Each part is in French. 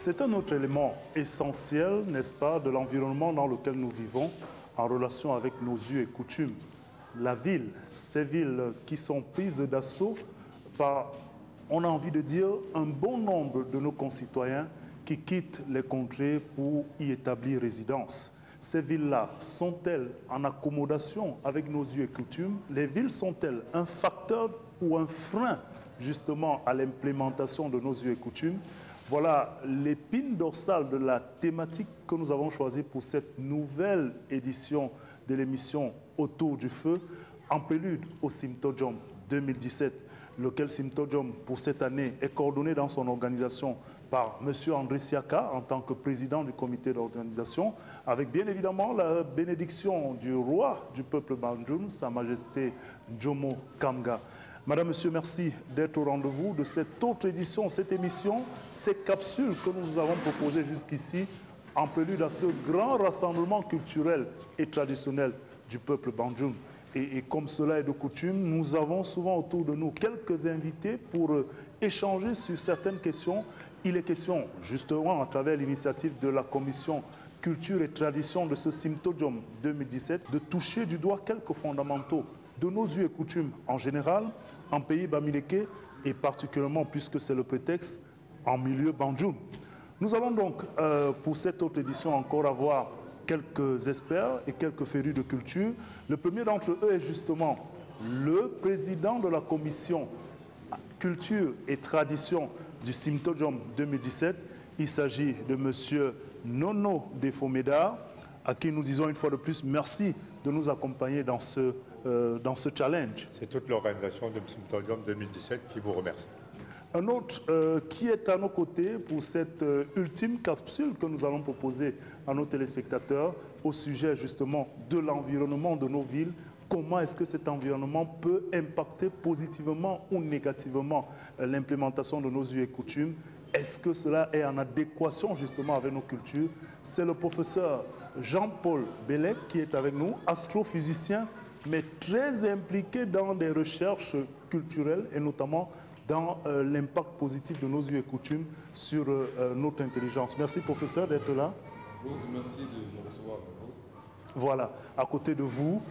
C'est un autre élément essentiel, n'est-ce pas, de l'environnement dans lequel nous vivons en relation avec nos us et coutumes. La ville, ces villes qui sont prises d'assaut par, on a envie de dire, un bon nombre de nos concitoyens qui quittent les contrées pour y établir résidence. Ces villes-là sont-elles en accommodation avec nos us et coutumes? Les villes sont-elles un facteur ou un frein justement à l'implémentation de nos us et coutumes? Voilà l'épine dorsale de la thématique que nous avons choisie pour cette nouvelle édition de l'émission Autour du Feu, en prélude au Symposium 2017, lequel Symposium pour cette année est coordonné dans son organisation par M. André Siaka en tant que président du comité d'organisation, avec bien évidemment la bénédiction du roi du peuple Banjoun, Sa Majesté Jomo Kamga. Madame, Monsieur, merci d'être au rendez-vous de cette autre édition, cette émission, ces capsules que nous avons proposées jusqu'ici en prélude à ce grand rassemblement culturel et traditionnel du peuple Banjoun. Et comme cela est de coutume, nous avons souvent autour de nous quelques invités pour échanger sur certaines questions. Il est question, justement, à travers l'initiative de la commission culture et tradition de ce Symposium 2017, de toucher du doigt quelques fondamentaux de nos us et coutumes en général, en pays bamileke et particulièrement, puisque c'est le prétexte, en milieu Banjoun. Nous allons donc, pour cette autre édition, encore avoir quelques experts et quelques férus de culture. Le premier d'entre eux est justement le président de la commission culture et tradition du Symposium 2017. Il s'agit de M. Nono Defomeda, à qui nous disons une fois de plus merci de nous accompagner dans ce challenge. C'est toute l'organisation de Symposium 2017 qui vous remercie. Un autre qui est à nos côtés pour cette ultime capsule que nous allons proposer à nos téléspectateurs au sujet justement de l'environnement de nos villes. Comment est-ce que cet environnement peut impacter positivement ou négativement l'implémentation de nos us et coutumes? Est-ce que cela est en adéquation justement avec nos cultures? C'est le professeur Jean-Paul Bellec qui est avec nous, astrophysicien, mais très impliqué dans des recherches culturelles et notamment dans l'impact positif de nos us et coutumes sur notre intelligence. Merci professeur d'être là. Merci de me recevoir. Voilà, à côté de vous,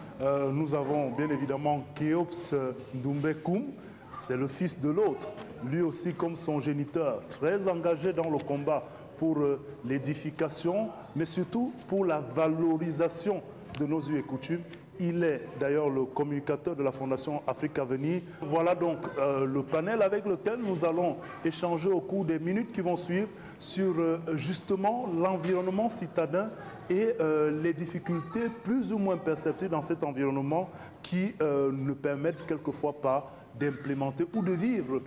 nous avons bien évidemment Kéops Ndoumbé-Koum, c'est le fils de l'autre, lui aussi comme son géniteur, très engagé dans le combat pour l'édification, mais surtout pour la valorisation de nos us et coutumes. Il est d'ailleurs le communicateur de la Fondation Afrique Avenir. Voilà donc le panel avec lequel nous allons échanger au cours des minutes qui vont suivre sur justement l'environnement citadin et les difficultés plus ou moins perceptibles dans cet environnement qui ne permettent quelquefois pas d'implémenter ou de vivre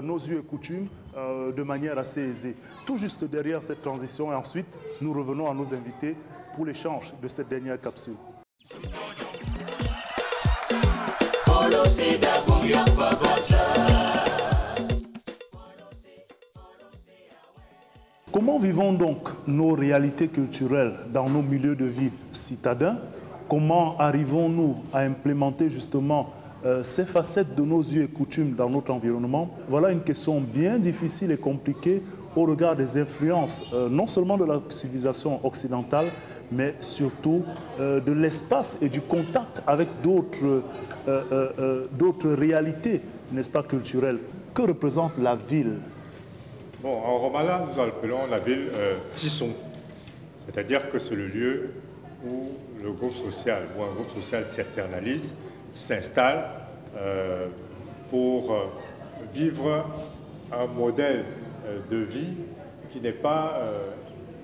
nos us et coutumes de manière assez aisée. Tout juste derrière cette transition et ensuite nous revenons à nos invités pour l'échange de cette dernière capsule. Comment vivons donc nos réalités culturelles dans nos milieux de vie citadins? Comment arrivons-nous à implémenter justement ces facettes de nos us et coutumes dans notre environnement? Voilà une question bien difficile et compliquée au regard des influences non seulement de la civilisation occidentale, mais surtout de l'espace et du contact avec d'autres réalités, n'est-ce pas, culturelles. Que représente la ville? Bon, en Romala, nous appelons la ville Tisson. C'est-à-dire que c'est le lieu où le groupe social ou un groupe social s'internalise, s'installe pour vivre un modèle de vie qui n'est pas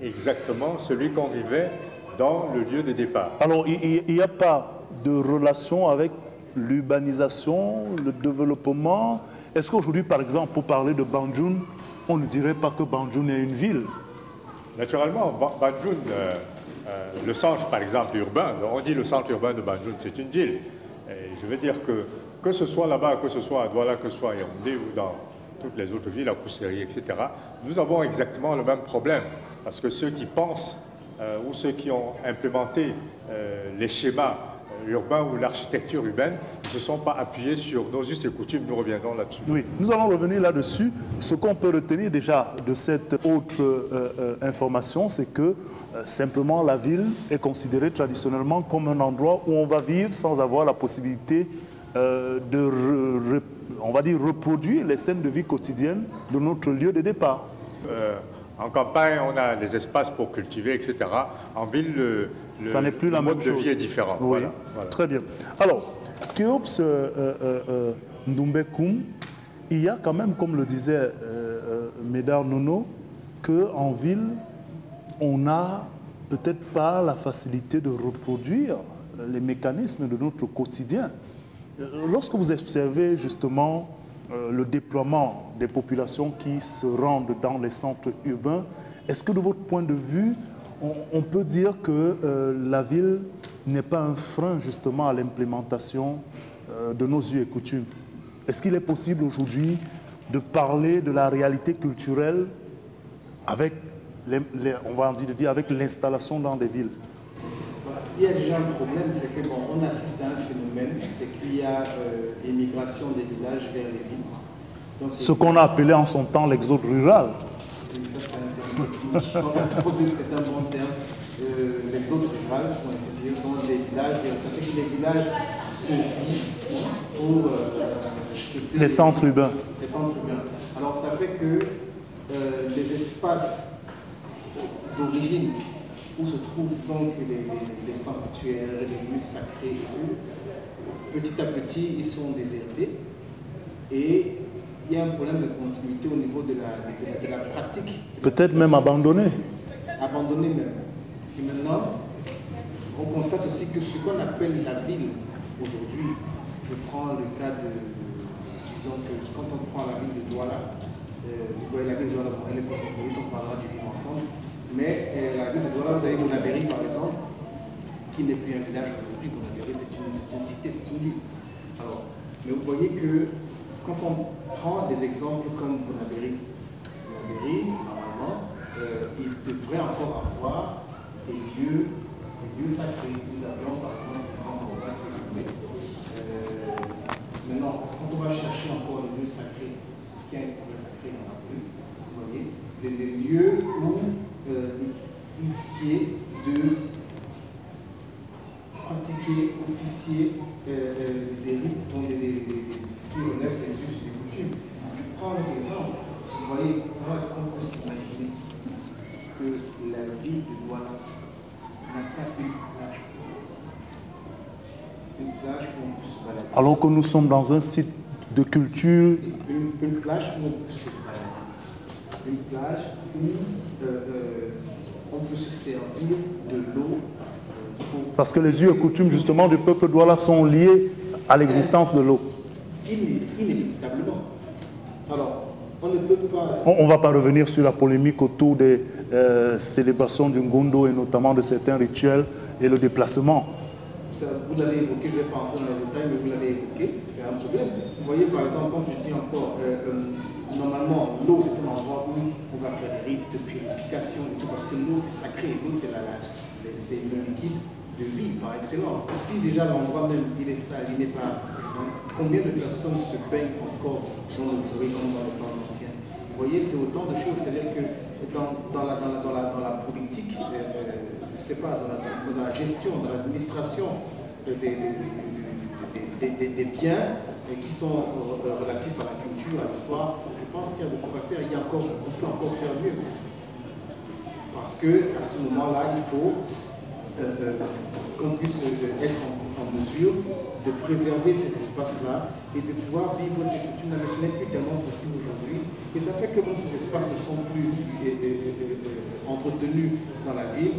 exactement celui qu'on vivait dans le lieu de départ. Alors, il n'y a pas de relation avec l'urbanisation, le développement. Est-ce qu'aujourd'hui, par exemple, pour parler de Banjoun, on ne dirait pas que Banjoun est une ville? Naturellement, Banjoun, le centre, par exemple, urbain, on dit le centre urbain de Banjoun, c'est une ville. Et je veux dire que ce soit là-bas, que ce soit à Douala, que ce soit à Yaoundé ou dans toutes les autres villes, à Kousséry, etc., nous avons exactement le même problème. Parce que ceux qui pensent ou ceux qui ont implémenté les schémas urbain ou l'architecture urbaine ne se sont pas appuyés sur nos us et coutumes. Nous reviendrons là-dessus. Oui, nous allons revenir là-dessus. Ce qu'on peut retenir déjà de cette autre information, c'est que simplement la ville est considérée traditionnellement comme un endroit où on va vivre sans avoir la possibilité on va dire, reproduire les scènes de vie quotidienne de notre lieu de départ. En campagne, on a des espaces pour cultiver, etc. En ville, ça n'est plus la même mode chose. de vie est différent. Oui. Voilà. Très bien. Alors, Kéops Ndumbekoum, il y a quand même, comme le disait Médard Nono, qu'en ville, on n'a peut-être pas la facilité de reproduire les mécanismes de notre quotidien. Lorsque vous observez justement le déploiement des populations qui se rendent dans les centres urbains, est-ce que de votre point de vue, on peut dire que la ville n'est pas un frein justement à l'implémentation de nos us et coutumes? Est-ce qu'il est possible aujourd'hui de parler de la réalité culturelle avec, on va dire, avec l'installation dans des villes? Il y a déjà un problème, c'est que on assiste à un phénomène, c'est qu'il y a émigration des villages vers les villes. Donc, ce qu'on a appelé en son temps l'exode rural. Oui, ça c'est un terme technique, c'est un bon terme. L'exode rural, pour ainsi dire, dans les villages, ça fait que les villages se vident pour les centres urbains. Les centres urbains. Alors ça fait que les espaces d'origine où se trouvent donc les sanctuaires, les lieux sacrés et tout, petit à petit, ils sont désertés. Et il y a un problème de continuité au niveau de la pratique. Peut-être même abandonnés. Abandonnés même. Et maintenant, on constate aussi que ce qu'on appelle la ville aujourd'hui, je prends le cas de, disons que quand on prend la ville de Douala, vous voyez la ville de Douala, elle est cosmopolite, on parlera du vivre ensemble. Mais la ville de Douala, vous avez Bonabéry par exemple, qui n'est plus un village aujourd'hui. Bonabéry, c'est une cité, c'est une ville. Alors, mais vous voyez que quand on prend des exemples comme Bonabéry, normalement, il devrait encore avoir des lieux sacrés. Nous avions par exemple maintenant, quand on va chercher encore les lieux sacrés, est-ce qu'il y a un lieu sacré dans la rue? Vous voyez, les lieux où initiés de pratiquer, officier des rites qui relèvent des us et des coutumes. Je prends un exemple. Vous voyez, comment est-ce qu'on peut s'imaginer que la ville de Douala n'a pas une plage? Une plage où on peut se balader. Alors que nous sommes dans un site de culture. Une plage où on peut se balader. Une plage où on peut se servir de l'eau. Parce que les us et coutumes justement du peuple Douala sont liés à l'existence de l'eau. Inévitablement. Alors, on ne peut pas... On ne va pas revenir sur la polémique autour des célébrations du Ngondo et notamment de certains rituels et le déplacement. Vous l'avez évoqué, je ne vais pas entrer dans les détails, mais vous l'avez évoqué, c'est un problème. Vous voyez par exemple, quand je dis encore, normalement, l'eau c'est un endroit où on va faire des rites de purification et tout, parce que l'eau c'est sacré, l'eau c'est le liquide de vie par excellence. Si déjà l'endroit même il est sale, il n'est pas... Combien de personnes se baignent encore dans le bruit comme dans les temps anciens? Vous voyez, c'est autant de choses. C'est-à-dire que dans la politique, je ne sais pas, dans la gestion, dans l'administration des biens qui sont relatifs à la culture, à l'histoire, je pense qu'il y a de quoi faire. On peut encore faire mieux. Parce qu'à ce moment-là, il faut qu'on puisse être en mesure de préserver ces espaces-là et de pouvoir vivre ces coutumes. Mais ce n'est plus tellement possible aujourd'hui. Et ça fait que comme ces espaces ne sont plus entretenus dans la ville,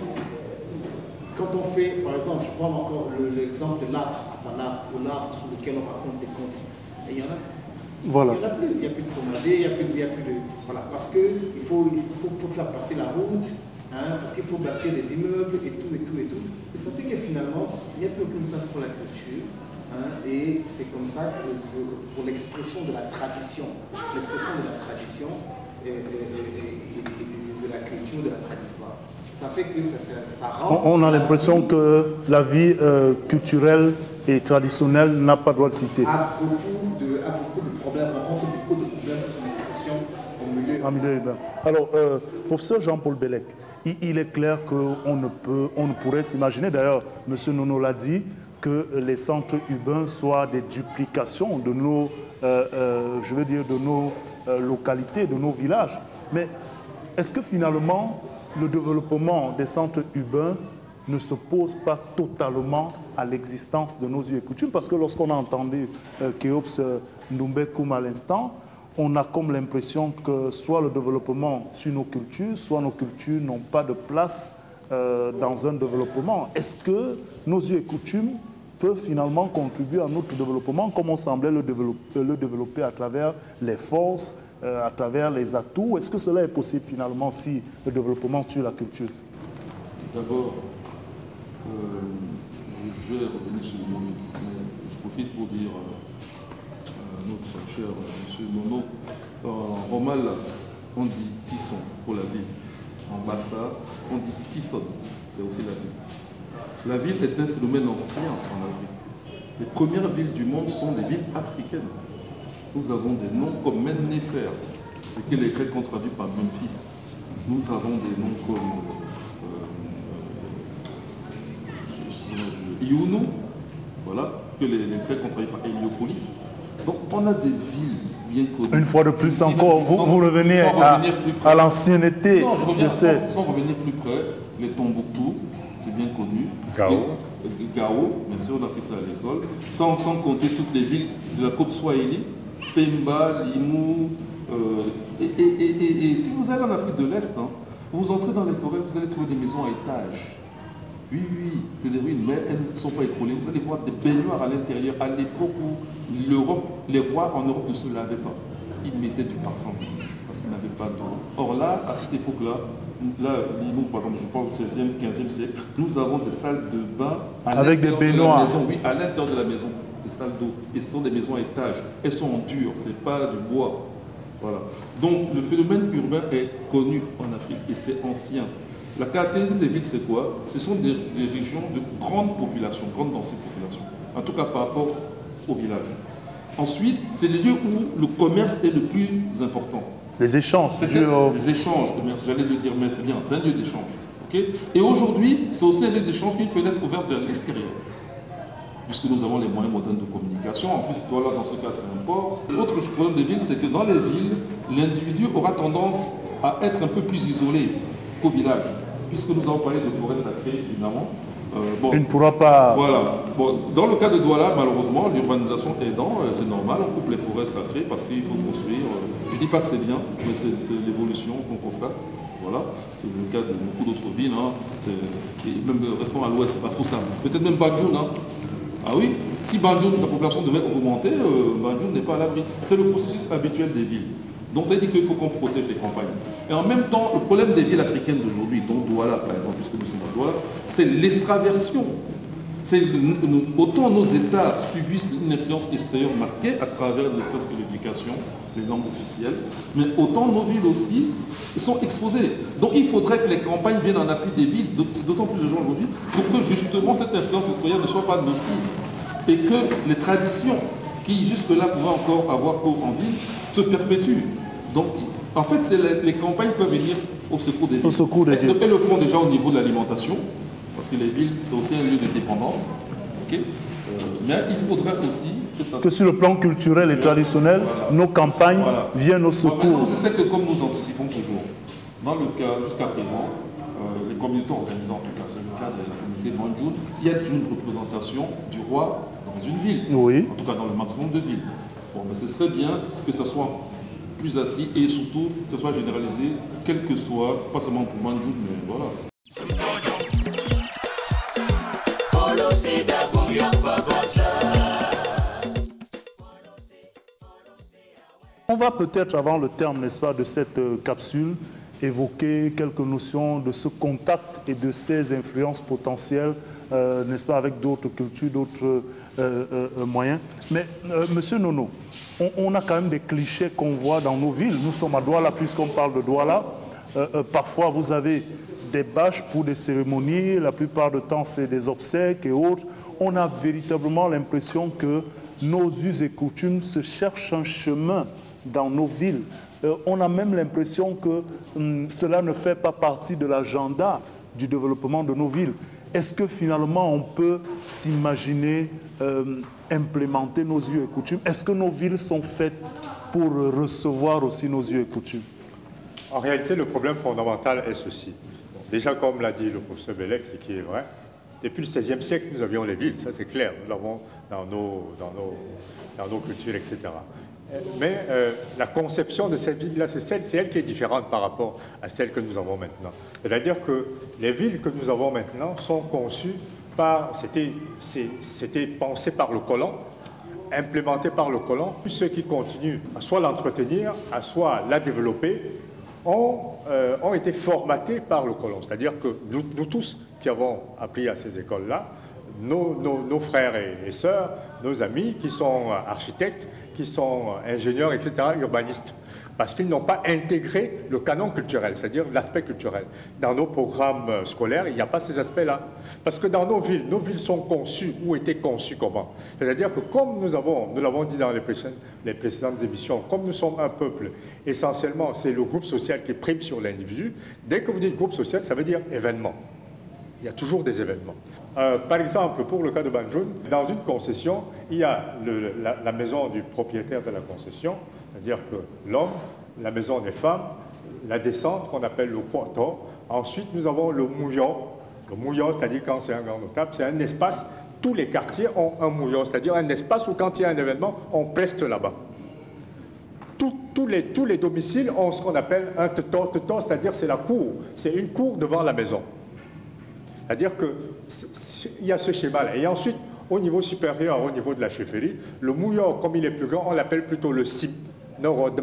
quand on fait, par exemple, je prends encore l'exemple de l'arbre, ou l'arbre sur lequel on raconte des contes. Et il y en a. Voilà. Il n'y en a plus. Il n'y a plus de fromager, il n'y a plus de... Voilà. Parce qu'il faut faire passer la route, hein, parce qu'il faut bâtir des immeubles et tout. Et ça fait que finalement, il n'y a plus aucune place pour la culture. Hein, et c'est comme ça que pour l'expression de la tradition, et de la culture, de la tradition. Ça fait que ça rend... On a l'impression que la vie culturelle et traditionnelle n'a pas droit de citer. A beaucoup de problèmes, on rencontre beaucoup de problèmes sur son expression en milieu urbain. Alors, professeur Jean-Paul Bellec, il est clair qu'on ne pourrait s'imaginer, d'ailleurs, M. Nono l'a dit, que les centres urbains soient des duplications de nos, je veux dire, de nos localités, de nos villages. Mais est-ce que finalement, le développement des centres urbains ne s'oppose pas totalement à l'existence de nos us et coutumes? Parce que lorsqu'on a entendu Kéops Ndoumbé-Koum à l'instant, on a comme l'impression que soit le développement sur nos cultures, soit nos cultures n'ont pas de place dans un développement. Est-ce que nos us et coutumes peuvent finalement contribuer à notre développement comme on semblait le développer à travers les forces, à travers les atouts? Est-ce que cela est possible finalement si le développement tue la culture? D'abord, je vais revenir sur le mot, mais je profite pour dire à notre cher M. Nono, en Romal, on dit Tisson pour la ville. En Bassa, on dit Tisson, c'est aussi la ville. La ville est un phénomène ancien en Afrique. Les premières villes du monde sont des villes africaines. Nous avons des noms comme Mennefer, ce que les Grecs ont traduit par Memphis. Nous avons des noms comme Iounou, voilà, que les Grecs ont traduit par Héliopolis. Donc on a des villes bien connues. Une fois de plus encore, vous revenez à l'ancienneté de ces... Sans revenir plus près, les Tombouctou, c'est bien connu. Gao, merci, on a pris ça à l'école. Sans compter toutes les villes de la côte Swahili, Pemba, Limou. Et si vous allez en Afrique de l'Est, hein, vous entrez dans les forêts, vous allez trouver des maisons à étages. Oui, c'est des ruines, mais elles ne sont pas écroulées. Vous allez voir des baignoires à l'intérieur. À l'époque où les rois en Europe ne se lavaient pas, ils mettaient du parfum parce qu'ils n'avaient pas d'eau. Or là, à cette époque-là, Limou, par exemple, je pense au 16e, 15e siècle, nous avons des salles de bain avec des baignoires. Oui, à l'intérieur de la maison, des salles d'eau. Et ce sont des maisons à étages. Elles sont en dur, ce n'est pas du bois. Voilà. Donc le phénomène urbain est connu en Afrique et c'est ancien. La caractéristique des villes, c'est quoi? Ce sont des régions de grande population, grande densité de population. En tout cas par rapport au village. Ensuite, c'est les lieux où le commerce est le plus important. Les échanges. Les échanges, j'allais le dire, mais c'est bien, c'est un lieu d'échange. Okay? Et aujourd'hui, c'est aussi un lieu d'échange qui peut être ouvert vers l'extérieur. Puisque nous avons les moyens modernes de communication. En plus, voilà, dans ce cas, c'est un port. L'autre problème des villes, c'est que dans les villes, l'individu aura tendance à être un peu plus isolé qu'au village. Puisque nous avons parlé de forêts sacrées, évidemment. Il ne pourra pas... Voilà. Bon, dans le cas de Douala, malheureusement, l'urbanisation aidant, c'est normal, on coupe les forêts sacrées parce qu'il faut construire. Je ne dis pas que c'est bien, mais c'est l'évolution qu'on constate. Voilà. C'est le cas de beaucoup d'autres villes. Hein. Et même restons à l'ouest, à Foussam. Peut-être même Banjoun. Hein. Ah oui, si Banjoun, la population devait augmenter, Banjoun n'est pas à l'abri. C'est le processus habituel des villes. Donc ça veut dire qu'il faut qu'on protège les campagnes. Et en même temps, le problème des villes africaines d'aujourd'hui, dont Douala par exemple, puisque nous sommes à Douala, c'est l'extraversion. Autant nos États subissent une influence extérieure marquée à travers ne serait-ce que l'éducation, les langues officielles, mais autant nos villes aussi sont exposées. Donc il faudrait que les campagnes viennent en appui des villes, d'autant plus de gens aujourd'hui, pour que justement cette influence extérieure ne soit pas nocive. Et que les traditions qui jusque-là pouvaient encore avoir cours en ville se perpétuent. Donc en fait, les campagnes peuvent venir au secours des villes. Au secours des villes. Elles le font déjà au niveau de l'alimentation. Parce que les villes, c'est aussi un lieu de dépendance. Okay, mais il faudrait aussi que sur le plan culturel et traditionnel, voilà, nos campagnes viennent au secours. Maintenant, je sais que comme nous anticipons toujours, dans le cas jusqu'à présent, les communautés organisées, en tout cas, c'est le cas de la communauté Banjoun, il y a une représentation du roi dans une ville. Oui. En tout cas, dans le maximum de villes. Bon, mais ce serait bien que ça soit plus assis et surtout que ce soit généralisé, quel que soit, pas seulement pour Banjoun, mais voilà. On va peut-être, avant le terme, n'est-ce pas, de cette capsule, évoquer quelques notions de ce contact et de ces influences potentielles, n'est-ce pas, avec d'autres cultures, d'autres moyens. Mais, Monsieur Nono, on a quand même des clichés qu'on voit dans nos villes. Nous sommes à Douala, puisqu'on parle de Douala. Parfois, vous avez des bâches pour des cérémonies, la plupart du temps, c'est des obsèques et autres. On a véritablement l'impression que nos us et coutumes se cherchent un chemin dans nos villes. On a même l'impression que cela ne fait pas partie de l'agenda du développement de nos villes. Est-ce que finalement on peut s'imaginer implémenter nos us et coutumes? Est-ce que nos villes sont faites pour recevoir aussi nos us et coutumes? En réalité, le problème fondamental est ceci. Déjà, comme l'a dit le professeur Bellec, ce qui est vrai, depuis le XVIe siècle, nous avions les villes, ça c'est clair, nous l'avons dans nos cultures, etc. Mais la conception de cette ville-là, c'est elle qui est différente par rapport à celle que nous avons maintenant. C'est-à-dire que les villes que nous avons maintenant sont conçues par, c'était pensé par le colon, implémenté par le colon, puis ceux qui continuent à soit l'entretenir, à soit la développer, ont été formatés par le colon. C'est-à-dire que nous tous qui avons appris à ces écoles-là, nos frères et sœurs, nos amis qui sont architectes, qui sont ingénieurs, etc., urbanistes, parce qu'ils n'ont pas intégré le canon culturel, c'est-à-dire l'aspect culturel. Dans nos programmes scolaires, il n'y a pas ces aspects-là. Parce que dans nos villes sont conçues ou étaient conçues comment? C'est-à-dire que comme nous l'avons dit dans les précédentes émissions, comme nous sommes un peuple, essentiellement, c'est le groupe social qui prime sur l'individu. Dès que vous dites groupe social, ça veut dire événement. Il y a toujours des événements. Par exemple, pour le cas de Banjul, dans une concession, il y a la maison du propriétaire de la concession, c'est-à-dire que l'homme, la maison des femmes, la descente qu'on appelle le quarto. Ensuite, nous avons le mouillon. Le mouillon, c'est-à-dire quand c'est un grand notable, c'est un espace, tous les quartiers ont un mouillon, c'est-à-dire un espace où quand il y a un événement, on preste là-bas. Tous les domiciles ont ce qu'on appelle un teton, c'est-à-dire c'est la cour, c'est une cour devant la maison. C'est-à-dire qu'il y a ce schéma-là. Et ensuite, au niveau supérieur, au niveau de la chefferie, le mouillon, comme il est plus grand, on l'appelle plutôt le sim,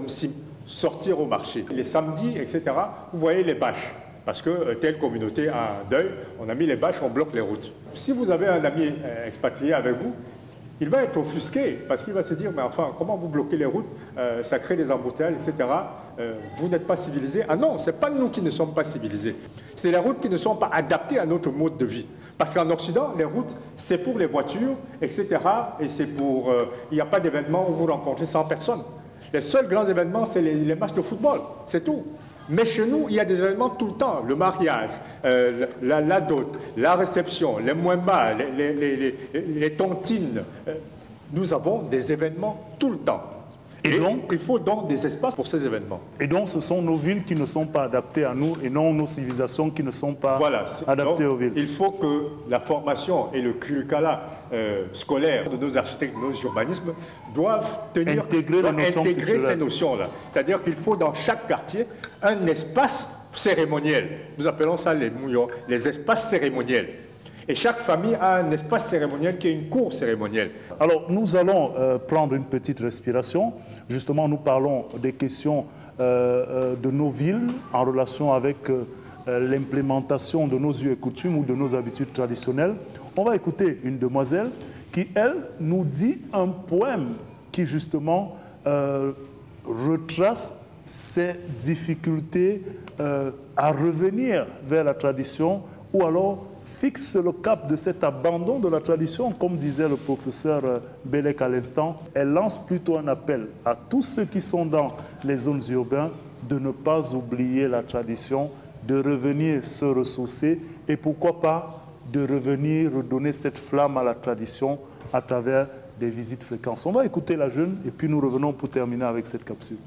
sim, sortir au marché. Les samedis, etc., vous voyez les bâches. Parce que telle communauté a un deuil, on a mis les bâches, on bloque les routes. Si vous avez un ami expatrié avec vous, il va être offusqué parce qu'il va se dire, mais enfin, comment vous bloquez les routes? Ça crée des embouteillages, etc. Vous n'êtes pas civilisés. Ah non, ce n'est pas nous qui ne sommes pas civilisés. C'est les routes qui ne sont pas adaptées à notre mode de vie. Parce qu'en Occident, les routes, c'est pour les voitures, etc. Et c'est pour... il n'y a pas d'événement où vous rencontrez 100 personnes. Les seuls grands événements, c'est les matchs de football. C'est tout. Mais chez nous, il y a des événements tout le temps. Le mariage, la dot, la réception, les moimbas, les tontines. Nous avons des événements tout le temps. Et donc, il faut donc des espaces pour ces événements. Et donc, ce sont nos villes qui ne sont pas adaptées à nous et non nos civilisations qui ne sont pas adaptées aux villes. Il faut que la formation et le curricula scolaire de nos architectes, de nos urbanismes doivent intégrer ces notions-là. C'est-à-dire qu'il faut dans chaque quartier un espace cérémoniel. Nous appelons ça les mouillons, les espaces cérémoniels. Et chaque famille a un espace cérémoniel qui est une cour cérémonielle. Alors, nous allons prendre une petite respiration. Justement, nous parlons des questions de nos villes en relation avec l'implémentation de nos us et coutumes ou de nos habitudes traditionnelles. On va écouter une demoiselle qui, elle, nous dit un poème qui, justement, retrace ses difficultés à revenir vers la tradition ou alors fixe le cap de cet abandon de la tradition, comme disait le professeur Bellec à l'instant. Elle lance plutôt un appel à tous ceux qui sont dans les zones urbaines de ne pas oublier la tradition, de revenir se ressourcer et pourquoi pas de revenir redonner cette flamme à la tradition à travers des visites fréquentes. On va écouter la jeune et puis nous revenons pour terminer avec cette capsule.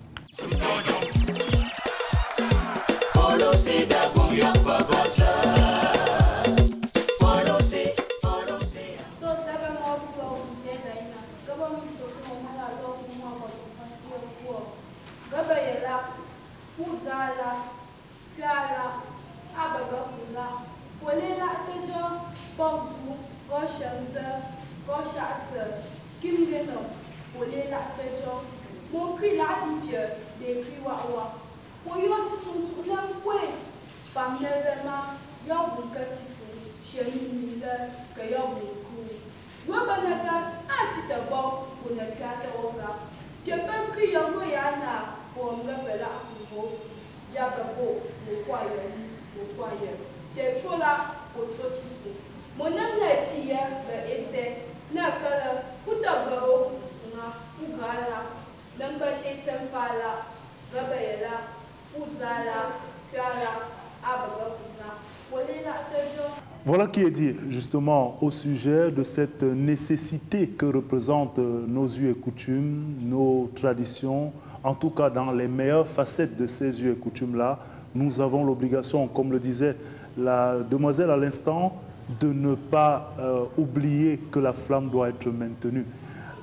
Voilà qui est dit justement au sujet de cette nécessité que représentent nos us et coutumes, nos traditions. En tout cas, dans les meilleures facettes de ces us et coutumes-là, nous avons l'obligation, comme le disait la demoiselle à l'instant, de ne pas oublier que la flamme doit être maintenue.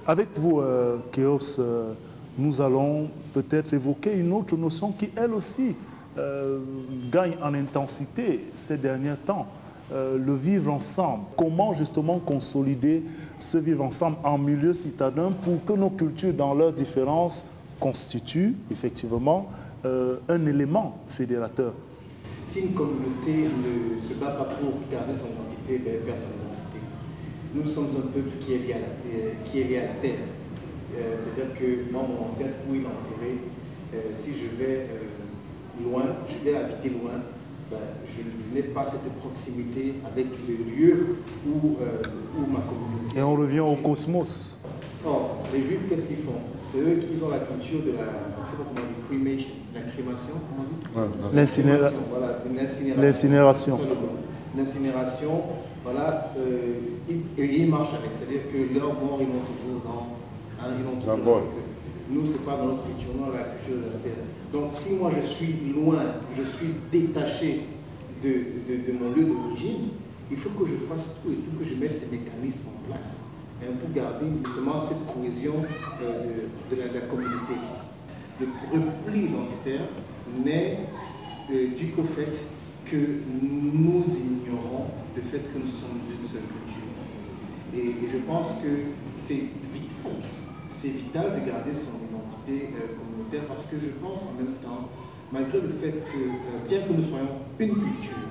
Avec vous, Kéos, nous allons peut-être évoquer une autre notion qui, elle aussi, gagne en intensité ces derniers temps. Le vivre ensemble. Comment justement consolider ce vivre ensemble en milieu citadin pour que nos cultures, dans leurs différences, constituent effectivement un élément fédérateur. Si une communauté ne se bat pas pour garder son identité, ben, elle perd son identité. Nous sommes un peuple qui est lié à la terre. C'est-à-dire que moi, mon ancêtre, où il est enterré, si je vais loin, je vais habiter loin, ben, je n'ai pas cette proximité avec le lieu où ma communauté... Et on revient au cosmos. Or, les Juifs, qu'est-ce qu'ils font? C'est eux qui ont la culture de la, je sais pas comment on dit, cremation, la crémation, comment on dit? L'incinération. Voilà, l'incinération. L'incinération, voilà, ils marchent avec, c'est-à-dire que leurs morts, ils l'ont toujours dans... Nous, ce n'est pas dans notre culture, non, la culture de la terre. Donc, si moi je suis loin, je suis détaché de mon lieu d'origine, il faut que je fasse tout et tout, que je mette des mécanismes en place pour garder justement cette cohésion de la communauté. Le repli identitaire n'est dû qu'au fait que nous ignorons le fait que nous sommes une seule culture. Et je pense que c'est vital. C'est vital de garder son identité communautaire parce que je pense en même temps, malgré le fait que, bien que nous soyons une culture,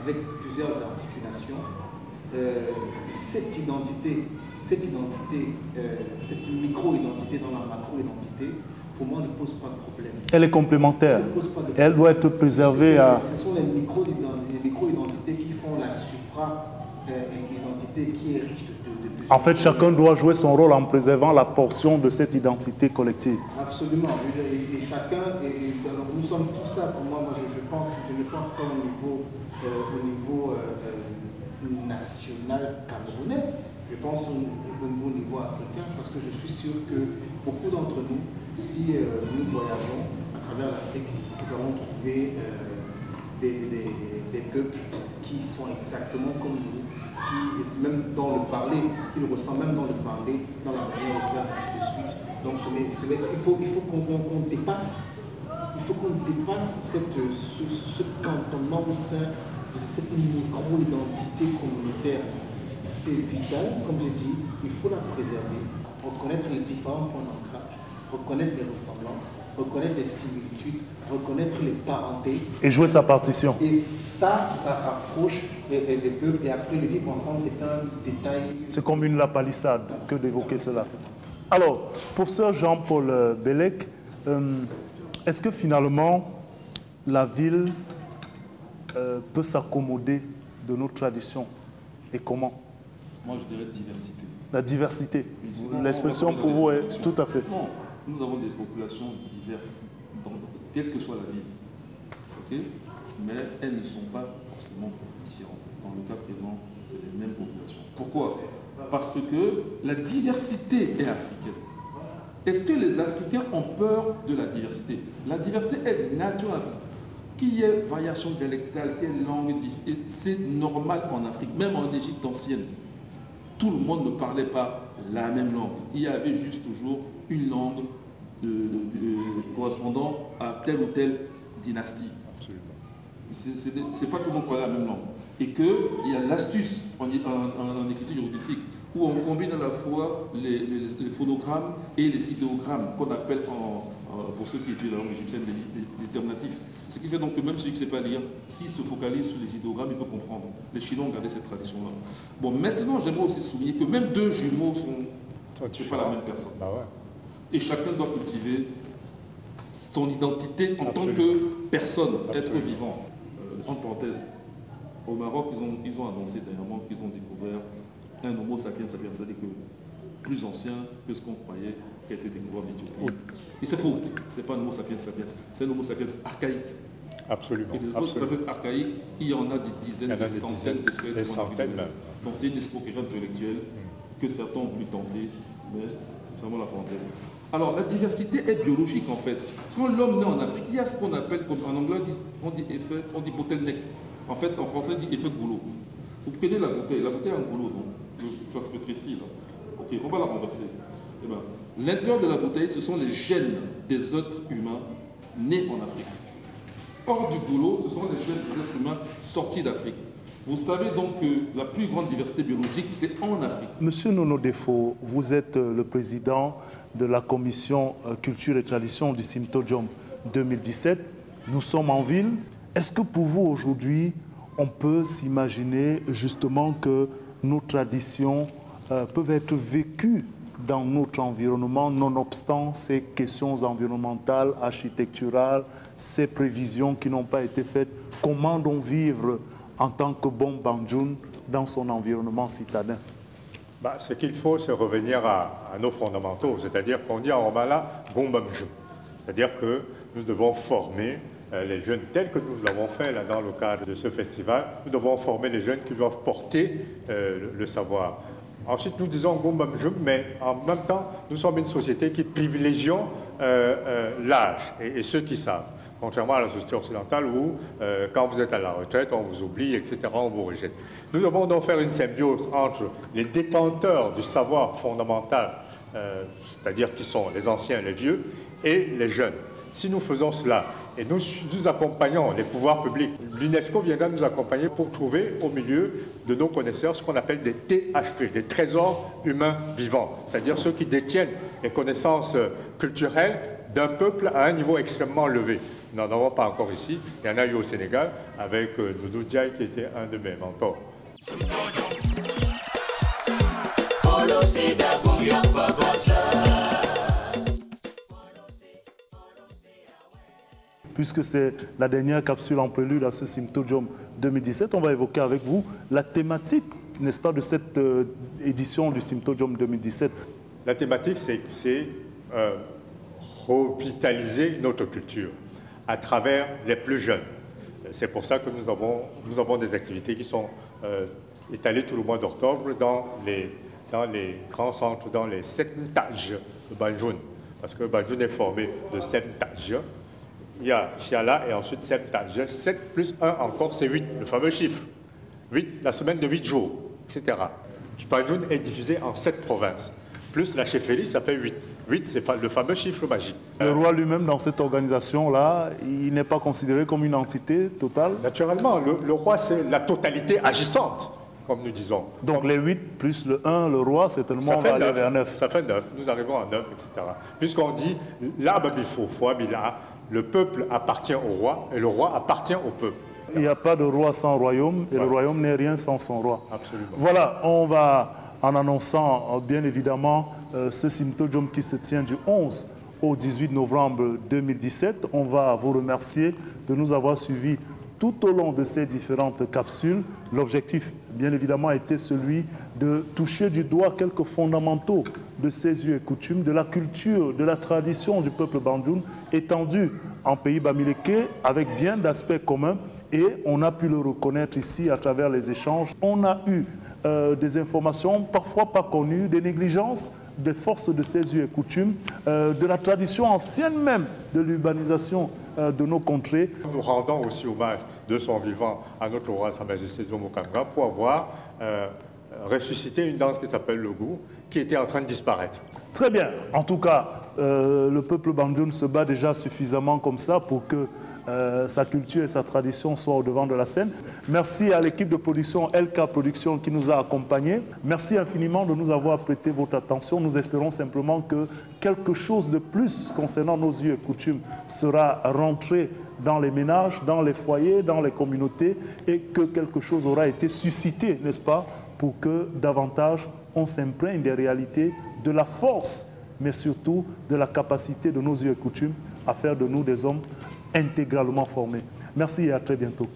avec plusieurs articulations, cette identité, cette micro-identité dans la macro-identité, pour moi, ne pose pas de problème. Elle est complémentaire. Elle doit être préservée à... Ce sont les micro-identités qui font la supra-identité qui est riche de En fait, chacun doit jouer son rôle en préservant la portion de cette identité collective. Absolument. Et chacun, alors nous sommes tous ça. Pour moi, je ne pense pas au niveau national camerounais. Je pense au niveau africain parce que je suis sûr que beaucoup d'entre nous, si nous voyageons à travers l'Afrique, nous allons trouver des peuples qui sont exactement comme nous, qui, même dans le parler, qui le ressentent même dans le parler, dans la manière de faire, ainsi de suite. Donc il faut qu'on dépasse, ce cantonnement au sein de cette micro-identité communautaire. C'est vital, comme j'ai dit, il faut la préserver, reconnaître les différents points d'ancrage, reconnaître les ressemblances, reconnaître les similitudes, reconnaître les parentés. Et jouer sa partition. Et ça rapproche les peuples et après le vivre ensemble est un détail. C'est comme une lapalissade que d'évoquer cela. Alors, professeur Jean-Paul Bellec, est-ce que finalement la ville peut s'accommoder de nos traditions et comment? Moi je dirais diversité. La diversité. L'expression pour vous est tout à fait. Non, nous avons des populations diverses, quelle que soit la ville. Okay? Mais elles ne sont pas forcément différentes. Dans le cas présent, c'est les mêmes populations. Pourquoi? Parce que la diversité est africaine. Est-ce que les Africains ont peur de la diversité? La diversité est naturelle. Qu'il y ait variation dialectale, qu'il y ait langue, c'est normal en Afrique, même en Égypte ancienne. Tout le monde ne parlait pas la même langue. Il y avait juste toujours une langue correspondant à telle ou telle dynastie. C'est pas tout le monde parlait la même langue. Et qu'il y a l'astuce en écriture hiéroglyphique où on combine à la fois les phonogrammes et les idéogrammes qu'on appelle, pour ceux qui étudient la langue égyptienne, les terminatifs. Ce qui fait donc que même celui qui ne sait pas lire, s'il se focalise sur les idéogrammes, il peut comprendre. Les Chinois ont gardé cette tradition-là. Bon, maintenant, j'aimerais aussi souligner que même deux jumeaux sont pas la même personne. Bah ouais. Et chacun doit cultiver son identité en tant que personne, être vivant. En parenthèse, au Maroc, ils ont annoncé dernièrement qu'ils ont découvert un Homo sapiens sapiens, c'est-à-dire que plus ancien que ce qu'on croyait qui a été découvert en Éthiopie. Et c'est faux, ce n'est pas un Homo sapiens sapiens, c'est un Homo sapiens archaïque. Absolument. Et des Homo sapiens archaïques, il y en a des dizaines, des centaines de squelettes. Des centaines même. Donc c'est une escroquerie intellectuelle que certains ont voulu tenter, mais c'est vraiment la parenthèse. Alors la diversité est biologique en fait. Quand l'homme naît en Afrique, il y a ce qu'on appelle, en anglais on dit bottleneck. En fait, en français, on dit effet goulot. Vous prenez la bouteille a un goulot, donc ça se rétrécit là. Ok, on va la renverser. Eh ben, l'intérieur de la bouteille, ce sont les gènes des êtres humains nés en Afrique. Hors du goulot, ce sont les gènes des êtres humains sortis d'Afrique. Vous savez donc que la plus grande diversité biologique, c'est en Afrique. Monsieur Nono Defo, vous êtes le président de la commission culture et tradition du Symposium 2017. Nous sommes en ville. Est-ce que pour vous aujourd'hui, on peut s'imaginer justement que nos traditions peuvent être vécues dans notre environnement, nonobstant ces questions environnementales, architecturales, ces prévisions qui n'ont pas été faites? Comment donc vivre en tant que bon Bandjoun dans son environnement citadin? Ce qu'il faut, c'est revenir à nos fondamentaux, c'est-à-dire qu'on dit en Romala, bon Bandjoun. C'est-à-dire que nous devons former les jeunes, tels que nous l'avons fait là, dans le cadre de ce festival. Nous devons former les jeunes qui doivent porter le savoir. Ensuite, nous disons Gombamjoum, mais en même temps, nous sommes une société qui privilégie l'âge et ceux qui savent. Contrairement à la société occidentale où, quand vous êtes à la retraite, on vous oublie, etc., on vous rejette. Nous devons donc faire une symbiose entre les détenteurs du savoir fondamental, c'est-à-dire qui sont les anciens, les vieux, et les jeunes. Si nous faisons cela, et nous accompagnons les pouvoirs publics, l'UNESCO viendra nous accompagner pour trouver au milieu de nos connaisseurs ce qu'on appelle des THV, des trésors humains vivants, c'est-à-dire ceux qui détiennent les connaissances culturelles d'un peuple à un niveau extrêmement élevé. Nous n'en avons pas encore ici, il y en a eu au Sénégal avec Doudou Diaye qui était un de mes mentors. Puisque c'est la dernière capsule en prélude à ce Symposium 2017, on va évoquer avec vous la thématique, n'est-ce pas, de cette édition du Symposium 2017. La thématique, c'est revitaliser notre culture à travers les plus jeunes. C'est pour ça que nous avons des activités qui sont étalées tout le mois d'octobre dans les grands centres, dans les 7 tages de Bandjoun. Parce que Bandjoun est formé de 7 tages. Il y a Chiala et ensuite 7 tages. 7 plus 1 encore, c'est 8, le fameux chiffre. 8, la semaine de 8 jours, etc. Bandjoun est divisé en 7 provinces. Plus la chefferie, ça fait 8. 8, c'est le fameux chiffre magique. Le roi lui-même, dans cette organisation-là, il n'est pas considéré comme une entité totale? Naturellement, le roi, c'est la totalité agissante, comme nous disons. Donc les 8 plus le 1, le roi, certainement, on va aller vers 9. Ça fait 9, nous arrivons à 9, etc. Puisqu'on dit, le peuple appartient au roi et le roi appartient au peuple. Il n'y a pas de roi sans royaume et le royaume n'est rien sans son roi. Absolument. Voilà, on va, en annonçant bien évidemment ce Symposium qui se tient du 11 au 18 novembre 2017, on va vous remercier de nous avoir suivis tout au long de ces différentes capsules. L'objectif, bien évidemment, était celui de toucher du doigt quelques fondamentaux de ces us et coutumes, de la culture, de la tradition du peuple Bandjoun, étendue en pays bamileke, avec bien d'aspects communs. Et on a pu le reconnaître ici à travers les échanges. On a eu des informations parfois pas connues, des négligences des forces de ces us et coutumes, de la tradition ancienne même de l'urbanisation de nos contrées. Nous rendons aussi hommage de son vivant à notre roi, Sa Majesté Jomo Kanga, pour avoir ressuscité une danse qui s'appelle le Gou, qui était en train de disparaître. Très bien. En tout cas, le peuple Bandjoun se bat déjà suffisamment comme ça pour que sa culture et sa tradition soient au devant de la scène. Merci à l'équipe de production LK Production qui nous a accompagnés. Merci infiniment de nous avoir prêté votre attention. Nous espérons simplement que quelque chose de plus concernant nos us et coutumes sera rentré dans les ménages, dans les foyers, dans les communautés et que quelque chose aura été suscité, n'est-ce pas, pour que davantage on s'imprègne des réalités, de la force, mais surtout de la capacité de nos us et coutumes à faire de nous des hommes intégralement formés. Merci et à très bientôt.